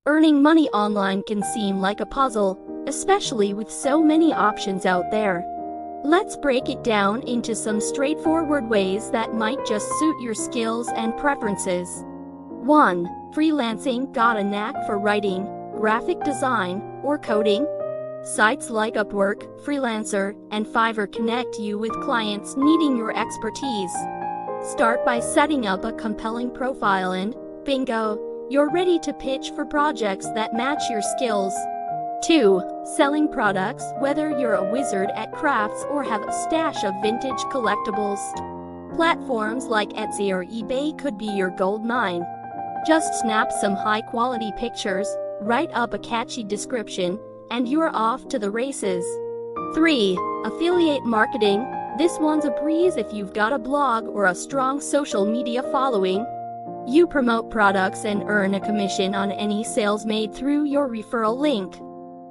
Earning money online can seem like a puzzle, especially with so many options out there. Let's break it down into some straightforward ways that might just suit your skills and preferences. 1. Freelancing. Got a knack for writing, graphic design, or coding? Sites like Upwork, Freelancer, and Fiverr connect you with clients needing your expertise. Start by setting up a compelling profile and, bingo, you're ready to pitch for projects that match your skills. 2. Selling products. Whether you're a wizard at crafts or have a stash of vintage collectibles, platforms like Etsy or eBay could be your gold mine. Just snap some high-quality pictures, write up a catchy description, and you're off to the races. 3. Affiliate marketing. This one's a breeze if you've got a blog or a strong social media following. You promote products and earn a commission on any sales made through your referral link.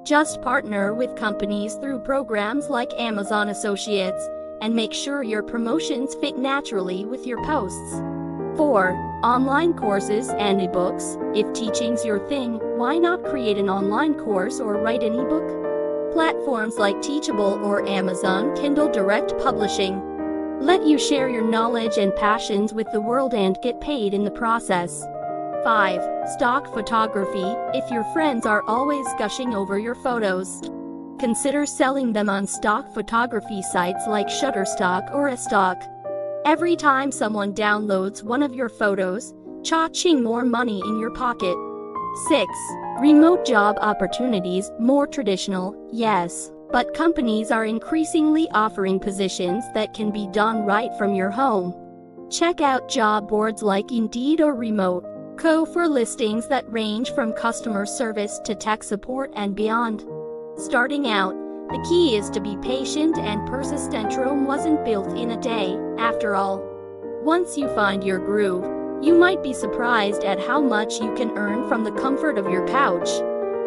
Just partner with companies through programs like Amazon Associates, and make sure your promotions fit naturally with your posts. 4. Online courses and ebooks. If teaching's your thing, why not create an online course or write an ebook? Platforms like Teachable or Amazon Kindle Direct Publishing let you share your knowledge and passions with the world and get paid in the process. 5. Stock photography. If your friends are always gushing over your photos, consider selling them on stock photography sites like Shutterstock or Stock. Every time someone downloads one of your photos, cha-ching, more money in your pocket. 6. Remote job opportunities. More traditional, yes, but companies are increasingly offering positions that can be done right from your home. Check out job boards like Indeed or Remote Co for listings that range from customer service to tech support and beyond. Starting out, the key is to be patient and persistent. Rome wasn't built in a day, after all. Once you find your groove, you might be surprised at how much you can earn from the comfort of your couch.